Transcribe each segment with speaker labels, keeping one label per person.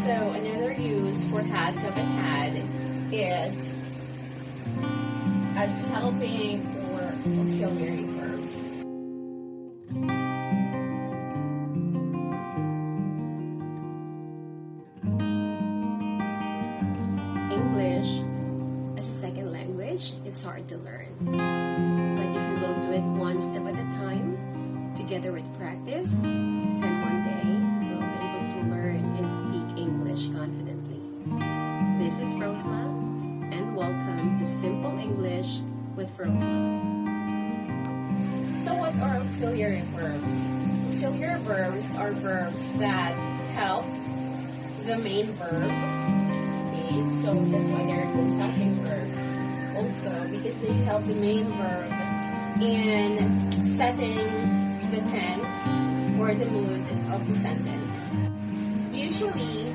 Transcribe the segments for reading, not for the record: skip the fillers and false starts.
Speaker 1: So another use for has, have, and had is as helping or auxiliary verbs. English as a second language is hard to learn. But if you will do it one step at a time, together with practice, then one day you'll be able to learn and speak English confidently. This is Rosma, and welcome to Simple English with Rosma. So what are auxiliary verbs? Auxiliary verbs are verbs that help the main verb. So that's why they're called helping verbs. Also, because they help the main verb in setting the tense or the mood of the sentence. Usually,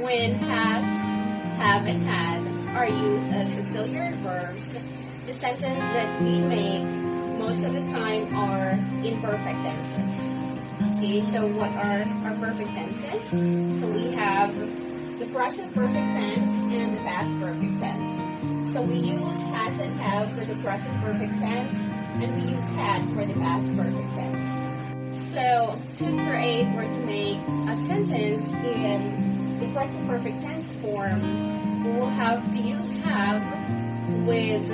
Speaker 1: when has, have, and had are used as auxiliary verbs, the sentence that we make most of the time are imperfect tenses. Okay, so what are our perfect tenses? So we have the present perfect tense and the past perfect tense. So we use has and have for the present perfect tense, and we use had for the past perfect tense. So to create or to make a sentence in the present perfect tense form, we will have to use have with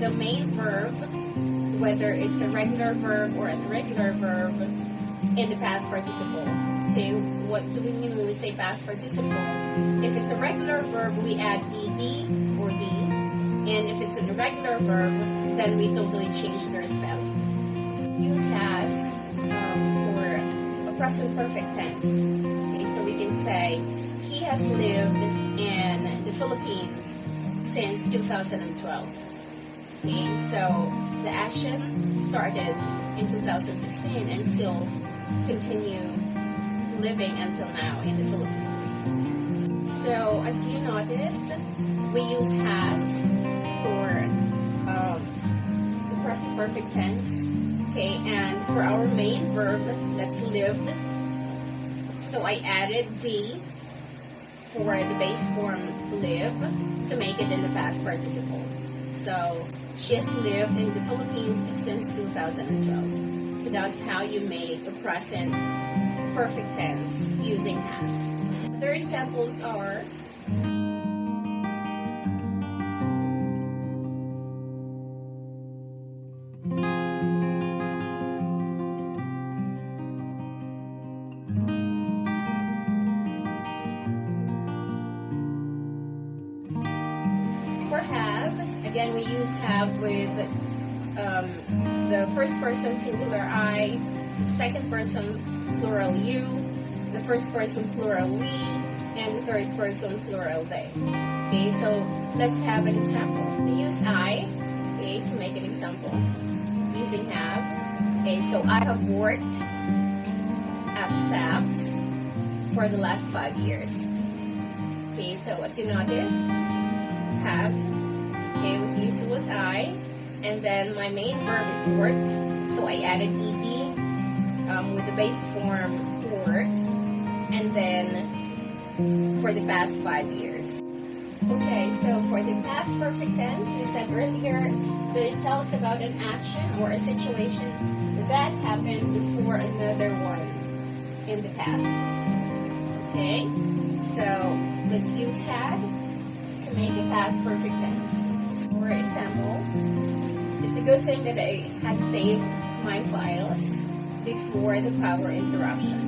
Speaker 1: the main verb, whether it's a regular verb or an irregular verb, in the past participle. Okay, what do we mean when we say past participle? If it's a regular verb, we add ed or d, and if it's an irregular verb, then we totally change their spelling. Use has for a present perfect tense. Okay, so we can say he has lived in the Philippines since 2012. Okay, so the action started in 2016 and still continue living until now in the Philippines. So as you noticed, we use has for the present perfect tense, okay, and for our main verb that's lived, so I added d for the base form live to make it in the past participle. So she has lived in the Philippines since 2012. So that's how you make a present perfect tense using has. Other examples are for have. Again, we use have with the first person singular I, the second person plural you, the first person plural we, and the third person plural they. Okay, so let's have an example. We use I, okay, to make an example using have. Okay, so I have worked at SAPS for the last 5 years. Okay, so as you notice, have, okay, was used with I, and then my main verb is worked, so I added ed with the base form work, and then for the past 5 years. Okay, so for the past perfect tense, we said earlier that it tells about an action or a situation that happened before another one in the past. Okay, so let's use had to make a past perfect tense. For example, it's a good thing that I had saved my files before the power interruption.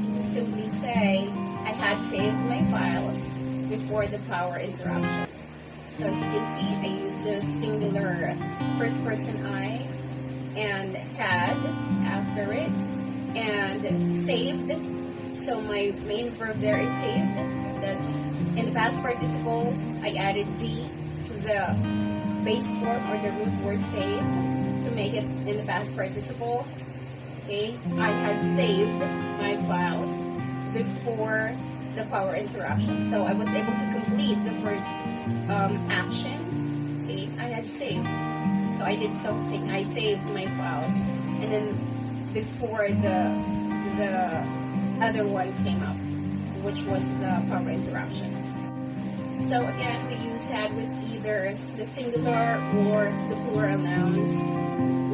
Speaker 1: You just simply say, I had saved my files before the power interruption. So as you can see, I used the singular first person I and had after it, and saved. So my main verb there is saved. That's in the past participle. I added d to the base form or the root word save to make it in the past participle. Okay, I had saved my files before the power interruption, so I was able to complete the first action. Okay, I had saved, so I did something. I saved my files, and then before the other one came up, which was the proper interruption. So again, we use had with either the singular or the plural nouns,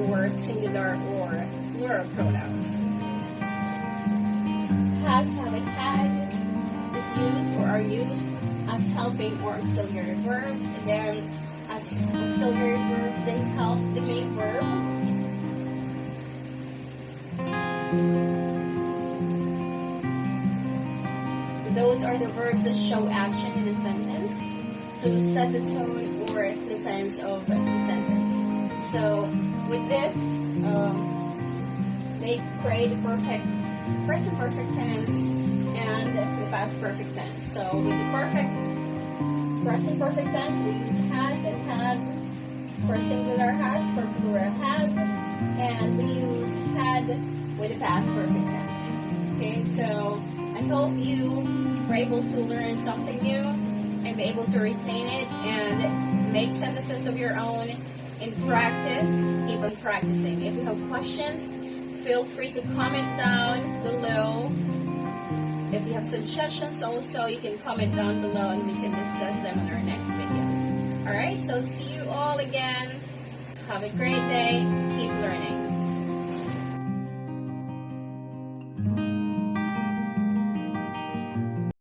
Speaker 1: or singular or plural pronouns. Has, have, and had is used or are used as helping or auxiliary verbs. Again, as auxiliary verbs, they help the main verb. Those are the verbs that show action in a sentence to set the tone or the tense of the sentence. So with this, they create the perfect present perfect tense and the past perfect tense. So with the present perfect tense, we use has and have for singular, has for plural, have, and we use had with the past perfect tense. Okay, so I hope you were able to learn something new and be able to retain it and make sentences of your own in practice. Keep on practicing. If you have questions, feel free to comment down below. If you have suggestions also, you can comment down below and we can discuss them in our next videos. Alright, so see you all again. Have a great day.